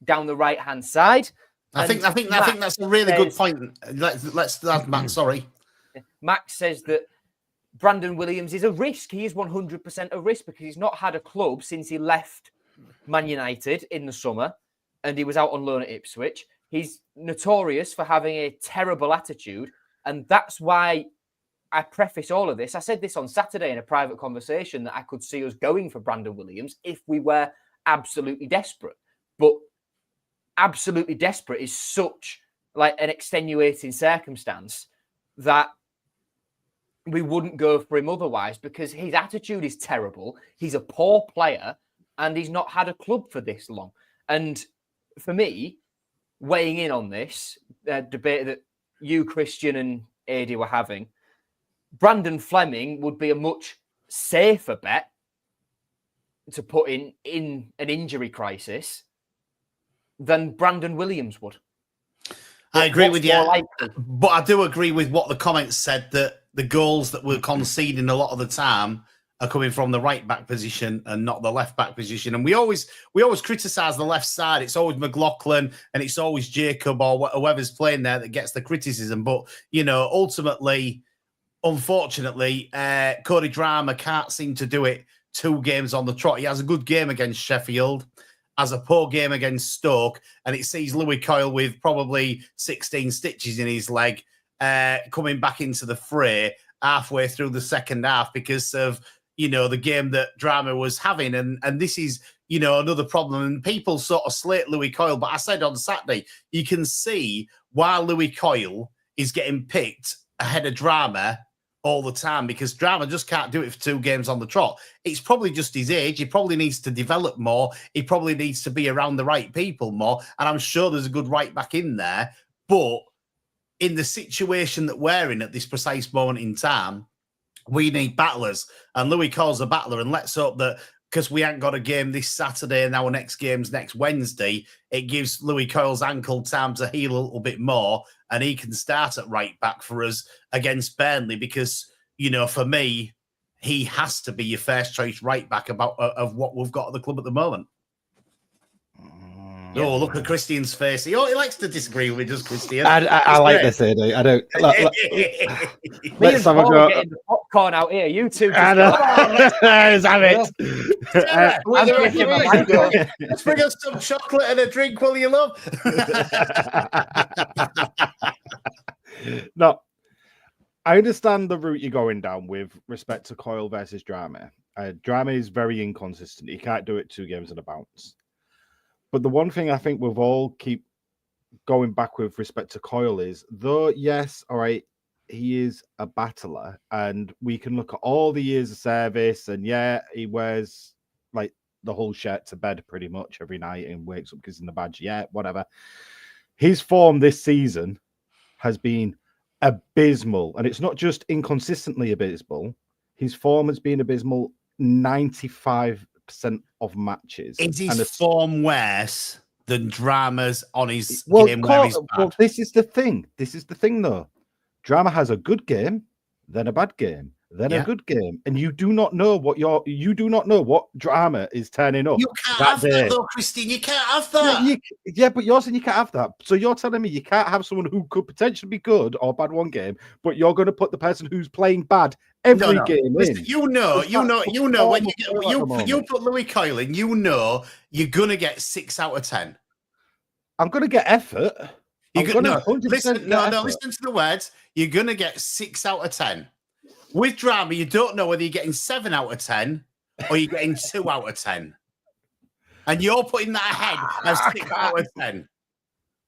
B: down the right-hand side.
A: I think that's a really good point. Let's Matt. Sorry,
B: Max says that Brandon Williams is a risk. He is 100% a risk because he's not had a club since he left Man United in the summer, and he was out on loan at Ipswich. He's notorious for having a terrible attitude, and that's why I preface all of this. I said this on Saturday in a private conversation that I could see us going for Brandon Williams if we were absolutely desperate, but absolutely desperate is such like an extenuating circumstance that we wouldn't go for him otherwise because his attitude is terrible. He's a poor player and he's not had a club for this long. And for me, weighing in on this debate that you, Cristian, and Adey were having, Brandon Fleming would be a much safer bet to put in an injury crisis than Brandon Williams would.
A: I agree with you, but I do agree with what the comments said that the goals that we're conceding a lot of the time are coming from the right back position and not the left back position. And we always criticise the left side. It's always McLaughlin and it's always Jacob or whoever's playing there that gets the criticism. But ultimately, unfortunately, Cody Drama can't seem to do it 2 games on the trot. He has a good game against Sheffield, has a poor game against Stoke, and it sees Louis Coyle with probably 16 stitches in his leg coming back into the fray halfway through the second half because of, the game that Drama was having. And this is, another problem. And people sort of slate Louis Coyle, but I said on Saturday, you can see why Louis Coyle is getting picked ahead of Drama all the time, because Drama just can't do it for 2 games on the trot. It's probably just his age. He probably needs to develop more. He probably needs to be around the right people more. And I'm sure there's a good right back in there. But in the situation that we're in at this precise moment in time, we need battlers. And Louis Coyle's a battler. And let's hope that, because we ain't got a game this Saturday and our next game's next Wednesday, it gives Louis Coyle's ankle time to heal a little bit more and he can start at right back for us against Burnley because, for me, he has to be your first choice right back of what we've got at the club at the moment. Oh, look at Cristian's face. He likes to disagree with us, Cristian.
C: I like this, Adey. I don't.
B: Let's have a go. Getting the popcorn out here. You two.
C: Let's have it.
A: Let's bring us some chocolate and a drink, will you, love?
C: No, I understand the route you're going down with respect to Coyle versus Drama. Drama is very inconsistent. He can't do it 2 games in a bounce. But the one thing I think we've all keep going back with respect to Coyle is, though, yes, all right, he is a battler, and we can look at all the years of service, and yeah, he wears like the whole shirt to bed pretty much every night and wakes up kissing the badge. Yeah, whatever. His form this season has been abysmal, and it's not just inconsistently abysmal. His form has been abysmal 95% of matches.
A: Is his form worse than Drama's on his
C: game
A: where he's bad?
C: Well, this is the thing. This is the thing, though. Drama has a good game, then a bad game, then a good game, and you do not know what Drama is turning up.
A: You can't have that, though, Cristian. You can't have that.
C: Yeah, but you're saying you can't have that. So you're telling me you can't have someone who could potentially be good or bad one game, but you're going to put the person who's playing bad every game
A: Listen,
C: in.
A: You know when you put Louis Coyle in, you're going to get 6 out of 10.
C: I'm going to get effort.
A: Listen to the words. You're going to get 6 out of 10. With Drama, you don't know whether you're getting 7 out of 10 or you're getting 2 out of 10. And you're putting that ahead of 6 out of 10.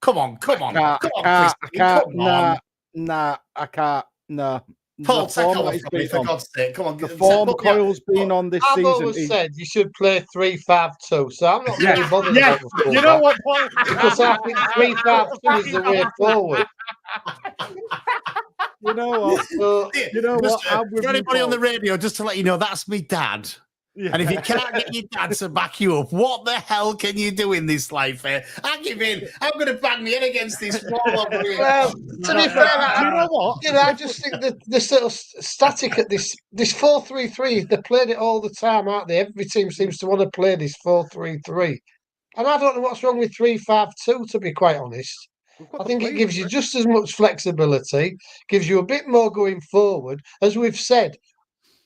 A: Come on, Cristian.
C: I can't. No.
A: Paul, take off from me, for God's sake. Come on.
C: The form Coyle's been on this season.
D: I've always said you should play 3-5-2, so I'm not really bothered about the form.
C: You know what, Paul?
D: Because I think 3-5-2 is the way forward.
C: You know what?
A: For anybody on the radio, just to let you know, that's me dad. Yeah. And if you can't get your dad to back you up, what the hell can you do in this life? I give in. I'm going to bang my head against this wall over here.
D: Well, to be fair, you know what? I just think that the sort of static at this 4-3-3, they played it all the time, aren't they? Every team seems to want to play this 4-3-3. And I don't know what's wrong with 3-5-2, to be quite honest. I think it gives you just as much flexibility, gives you a bit more going forward. As we've said,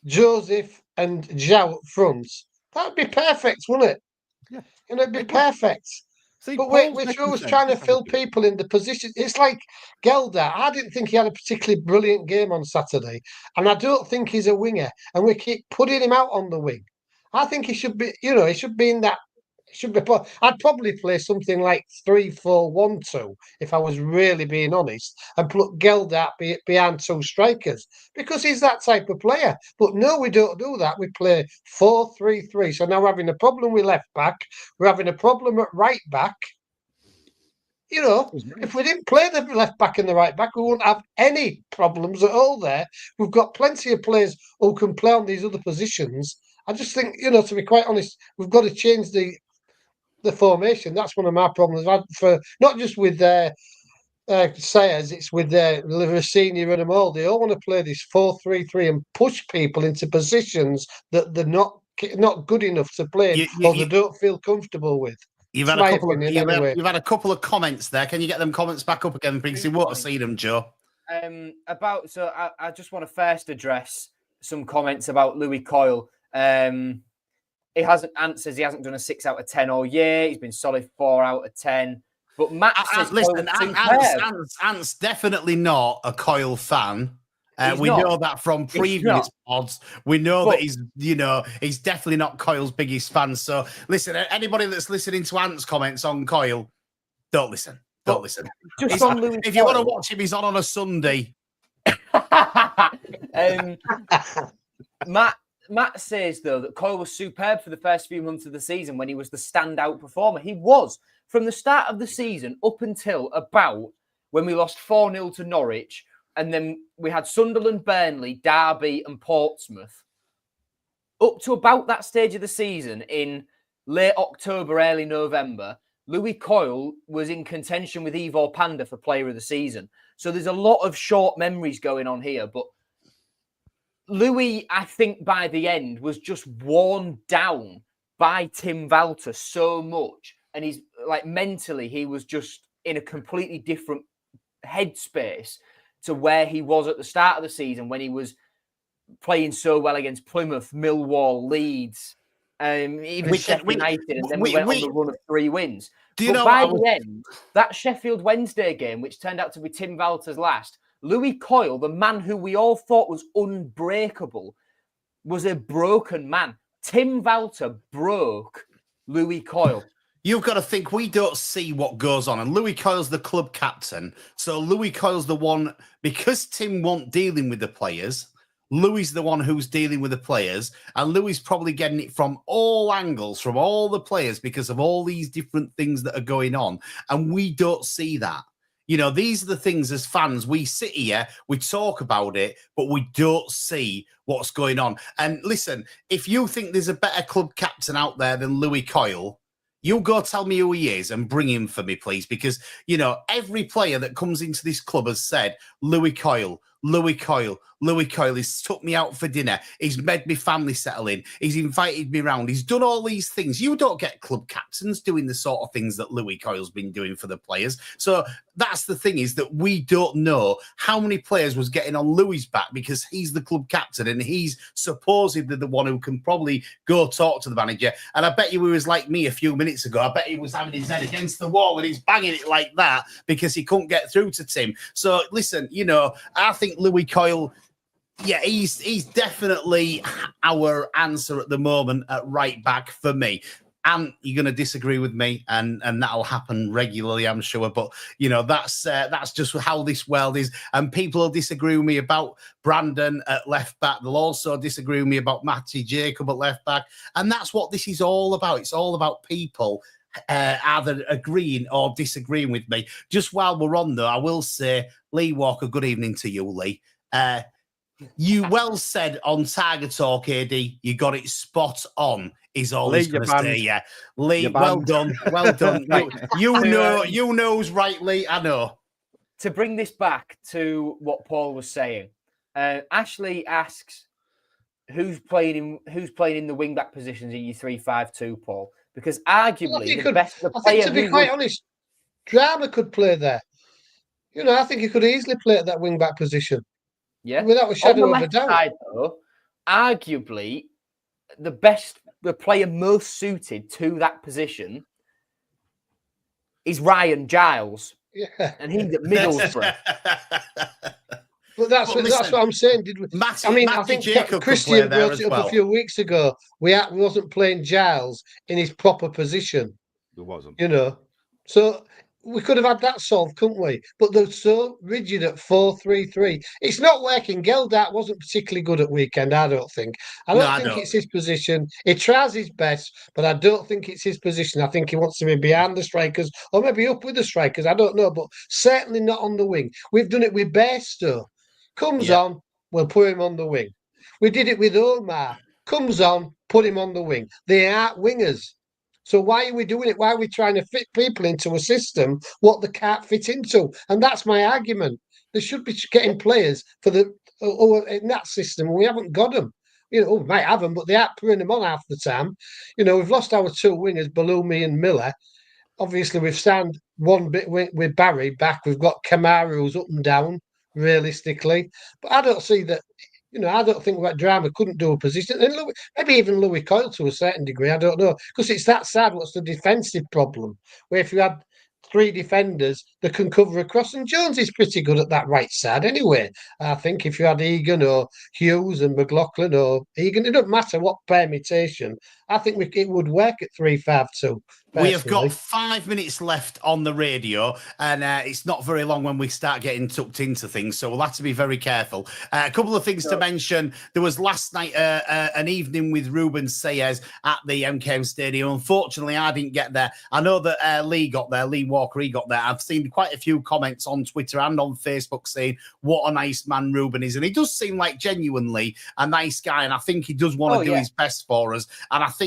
D: Joseph and Zhao up front, that would be perfect, wouldn't it?
C: Yeah.
D: And it'd be perfect.
C: See,
D: but we're always trying to fill people in the position. It's like Gelda. I didn't think he had a particularly brilliant game on Saturday, and I don't think he's a winger, and we keep putting him out on the wing. I think he should be, he should be in that. I'd probably play something like 3-4-1-2 if I was really being honest, and put Gelda behind 2 strikers because he's that type of player. But no, we don't do that. We play 4-3-3. So now we're having a problem with left back. We're having a problem at right back. If we didn't play the left back and the right back, we wouldn't have any problems at all there. We've got plenty of players who can play on these other positions. I just think, to be quite honest, we've got to change the formation. That's one of my problems. I've had for not just with Sayers, it's with Rossini and them all. They all want to play this 4-3-3 and push people into positions that they're not good enough to play or they don't feel comfortable with.
A: You've had a couple of comments there. Can you get them comments back up again? Because you won't have seen them, Joe.
B: I just want to first address some comments about Louis Coyle. He hasn't done a 6 out of 10 all year. He's been solid 4 out of 10. But Matt says,
A: listen, Ant's definitely not a Coyle fan. We know that from previous pods. We know that he's definitely not Coyle's biggest fan. So listen, anybody that's listening to Ant's comments on Coyle, don't listen. Don't listen. If you want to watch him, he's on a Sunday.
B: Matt says, though, that Coyle was superb for the first few months of the season when he was the standout performer. He was. From the start of the season up until about when we lost 4-0 to Norwich, and then we had Sunderland, Burnley, Derby and Portsmouth. Up to about that stage of the season, in late October, early November, Louis Coyle was in contention with Ivo Panda for Player of the Season. So there's a lot of short memories going on here, but Louis, I think by the end, was just worn down by Tim Walter so much. And he's like, mentally, he was just in a completely different headspace to where he was at the start of the season when he was playing so well against Plymouth, Millwall, Leeds, even Sheffield United, and then we went on the run of 3 wins. By the end, that Sheffield Wednesday game, which turned out to be Tim Walter's last, Louis Coyle, the man who we all thought was unbreakable, was a broken man. Tim Walter broke Louis Coyle.
A: You've got to think, we don't see what goes on. And Louis Coyle's the club captain. So Louis Coyle's the one, because Tim wasn't dealing with the players, Louis the one who's dealing with the players. And Louis probably getting it from all angles, from all the players, because of all these different things that are going on. And we don't see that. These are the things as fans, we sit here, we talk about it, but we don't see what's going on. And listen, if you think there's a better club captain out there than Louis Coyle, you go tell me who he is and bring him for me, please. Because, every player that comes into this club has said, Louis Coyle. He's took me out for dinner. He's made me family settle in. He's invited me round. He's done all these things. You don't get club captains doing the sort of things that Louis Coyle's been doing for the players. So that's the thing, is that we don't know how many players was getting on Louis' back because he's the club captain and he's supposedly the one who can probably go talk to the manager. And I bet you he was like me a few minutes ago. I bet he was having his head against the wall and he's banging it like that because he couldn't get through to Tim. So listen, I think Louis Coyle, he's definitely our answer at the moment at right back for me. And you're going to disagree with me, and that'll happen regularly, I'm sure. But, that's just how this world is. And people will disagree with me about Brandon at left back. They'll also disagree with me about Matty Jacob at left back. And that's what this is all about. It's all about people either agreeing or disagreeing with me. Just while we're on, though, I will say, Lee Walker, good evening to you, Lee. You well said on Tiger Talk, Adey. You got it spot on. Is all he's going to say. Yeah, Lee, well done, well done. you know who's right, Lee. I know.
B: To bring this back to what Paul was saying, Ashley asks, "Who's playing in the wing back positions in your 3-5-2, Paul?" Because arguably
D: to be quite honest, Drama could play there. I think he could easily play at that wing back position.
B: Yeah,
D: without a shadow of a doubt.
B: Side, though, arguably, the player most suited to that position is Ryan Giles.
D: Yeah,
B: and he's at Middlesbrough.
D: But that's what I'm saying. I think Cristian brought it up a few weeks ago. We wasn't playing Giles in his proper position.
C: It wasn't.
D: So we could have had that solved, couldn't we? But they're so rigid at 4-3-3. It's not working. Geldart wasn't particularly good at weekend, I don't think. I don't think it's his position. He tries his best, but I don't think it's his position. I think he wants to be behind the strikers or maybe up with the strikers. I don't know, but certainly not on the wing. We've done it with Bairstow. Comes on, we'll put him on the wing. We did it with Omar. Comes on, put him on the wing. They aren't wingers. So why are we doing it? Why are we trying to fit people into a system what they can't fit into? And that's my argument. They should be getting players for in that system. We haven't got them. We might have them, but they aren't putting them on half the time. We've lost our 2 wingers, Balumi and Miller. Obviously, we've signed one bit with Barry back. We've got Kamara who's up and down. realistically. But I don't see that. I don't think that Drama couldn't do a position. And maybe even Louis Coyle to a certain degree. I don't know. Because it's that sad. What's the defensive problem? Where if you had three defenders that can cover across, and Jones is pretty good at that right side anyway. I think if you had Egan or Hughes and McLaughlin or Egan, it doesn't matter what permutation. I think it would work at 3-5-2.
A: We have got 5 minutes left on the radio, and it's not very long when we start getting tucked into things, so we'll have to be very careful. A couple of things to mention. There was last night an evening with Ruben Sayers at the MKM Stadium. Unfortunately, I didn't get there. I know that Lee got there, Lee Walker, he got there. I've seen quite a few comments on Twitter and on Facebook saying what a nice man Ruben is, and he does seem like genuinely a nice guy, and I think he does want to do his best for us, and I think,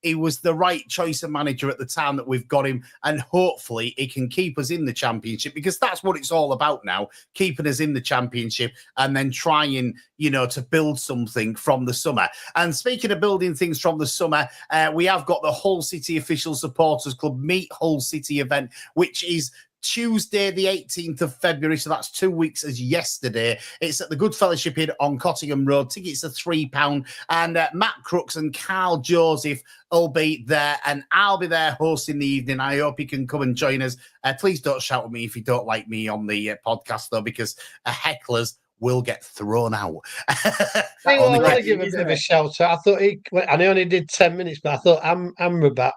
A: he was the right choice of manager at the time that we've got him, and hopefully he can keep us in the Championship, because that's what it's all about now, keeping us in the Championship and then trying, to build something from the summer. And speaking of building things from the summer, we have got the Hull City Official Supporters Club Meet Hull City event, which is Tuesday, the 18th of February, so that's 2 weeks as yesterday. It's at the Good Fellowship Inn on Cottingham Road. Tickets are £3, and Matt Crooks and Carl Joseph will be there, and I'll be there hosting the evening. I hope you can come and join us. Please don't shout at me if you don't like me on the podcast, though, because hecklers will get thrown out.
D: I want to give a bit of a shout out. I thought he only did 10 minutes, but I thought Amrabat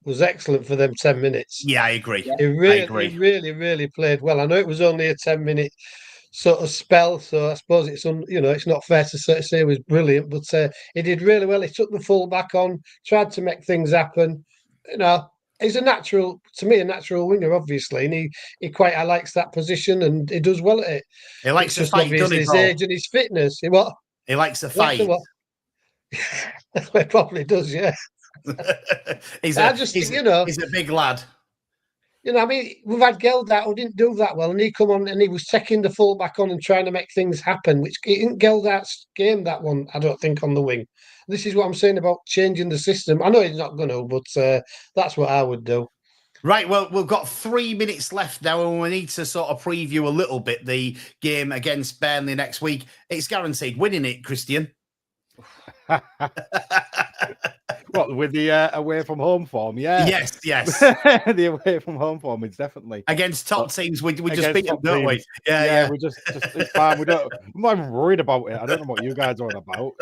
D: was excellent for them 10 minutes.
A: Yeah, I agree.
D: He really played well. I know it was only a 10-minute sort of spell, so I suppose it's not fair to say he was brilliant, but he did really well. He took the full back on, tried to make things happen. He's a natural winger, obviously, and he quite likes that position, and he does well at it.
A: He likes to fight, doesn't he,
D: his age and his fitness.
A: He likes to fight.
D: He probably does, yeah.
A: He's a big lad.
D: We've had Geldat who didn't do that well, and he come on and he was taking the full back on and trying to make things happen, which isn't Geldat's game, that one, I don't think, on the wing. This is what I'm saying about changing the system. I know he's not going to, but that's what I would do.
A: Right, well, we've got 3 minutes left now, and we need to sort of preview a little bit the game against Burnley next week. It's guaranteed winning it, Cristian.
C: What, with the away from home form? Yeah.
A: Yes.
C: The away from home form is definitely
A: against top teams. We just beat them, don't we?
C: Yeah. We just it's fine. I'm not even worried about it. I don't know what you guys are on about.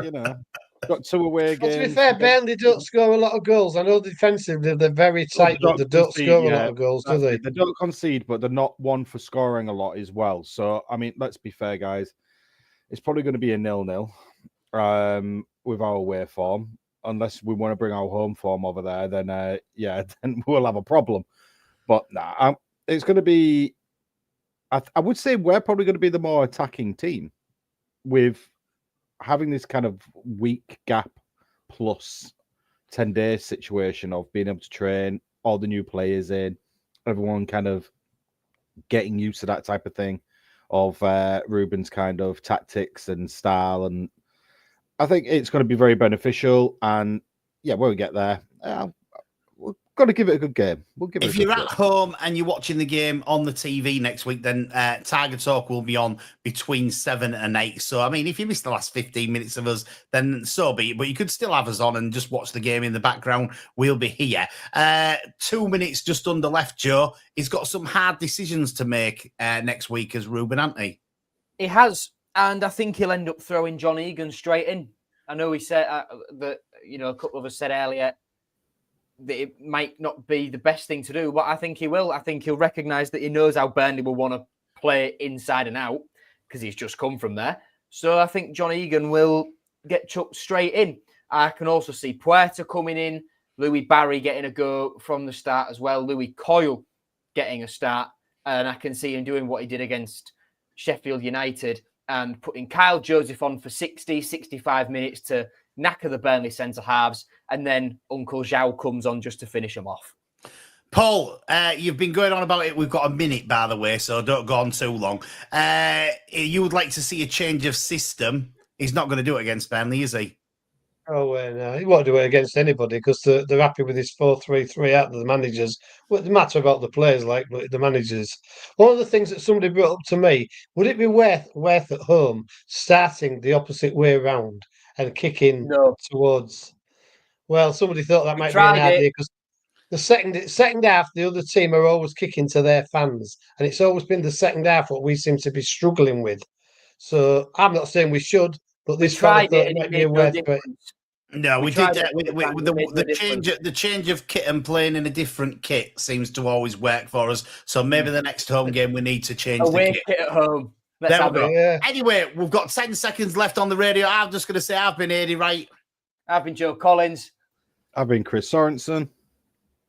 C: Got 2 away games.
D: To be fair, Burnley don't score a lot of goals. I know defensively they're very tight, but they don't score a lot of goals, do they?
C: They don't concede, but they're not one for scoring a lot as well. So, let's be fair, guys. It's probably going to be a 0-0 with our away form. Unless we want to bring our home form over there, then then we'll have a problem. But it's going to be. I would say we're probably going to be the more attacking team, with having this kind of week gap plus 10 days situation of being able to train all the new players in, everyone kind of getting used to that type of thing, of Ruben's kind of tactics and style, and I think it's going to be very beneficial. And when we get there, we're going to give it a good game.
A: If you're at home and you're watching the game on the TV next week, then Tiger Talk will be on between 7 and 8. So, if you missed the last 15 minutes of us, then so be it. But you could still have us on and just watch the game in the background. We'll be here. 2 minutes just under left, Joe. He's got some hard decisions to make next week as Ruben, hasn't he?
B: He has. And I think he'll end up throwing John Egan straight in. I know he said that, a couple of us said earlier that it might not be the best thing to do, but I think he will. I think he'll recognise that he knows how Burnley will want to play inside and out, because he's just come from there. So I think John Egan will get chucked straight in. I can also see Puerta coming in, Louis Barry getting a go from the start as well, Louis Coyle getting a start, and I can see him doing what he did against Sheffield United, and putting Kyle Joseph on for 60, 65 minutes to knacker the Burnley centre-halves, and then Uncle Zhao comes on just to finish them off.
A: Paul, you've been going on about it. We've got a minute, by the way, so don't go on too long. You would like to see a change of system. He's not going to do it against Burnley, is he?
D: Oh, well, no, he won't do it against anybody because they're happy with his 4-3-3 out of the managers. Well, it matter about the players, like, but the managers. One of the things that somebody brought up to me, would it be worth at home starting the opposite way around and kicking
B: No.
D: towards? Well, somebody thought that
B: We
D: might be an
B: tried
D: idea
B: it.
D: because the second half, the other team are always kicking to their fans, and it's always been the second half what we seem to be struggling with. So I'm not saying we should, but
B: We
D: this fella
B: tried
D: thought
B: it
D: it
B: and it
D: might be a
B: made no
D: worth it.
B: difference.
A: No, we did.
B: tried it a couple of times, it made no difference.
A: The change of kit and playing in a different kit seems to always work for us. So maybe the next home game we need to change the
B: Away
A: kit.
B: kit at home. Let's
A: There
B: have
A: we go.
B: it.
D: Yeah.
A: Anyway, we've got 10 seconds left on the radio. I'm just going to say I've been Adey, right?
B: I've been Joe Collins.
C: I've been Chris Sorensen.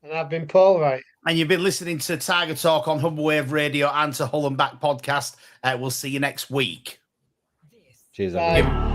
D: And I've been Paul, right?
A: And you've been listening to Tiger Talk on Humber Wave Radio and to Hull and Back podcast. We'll see you next week.
C: Cheers,
D: Bye.
C: everyone.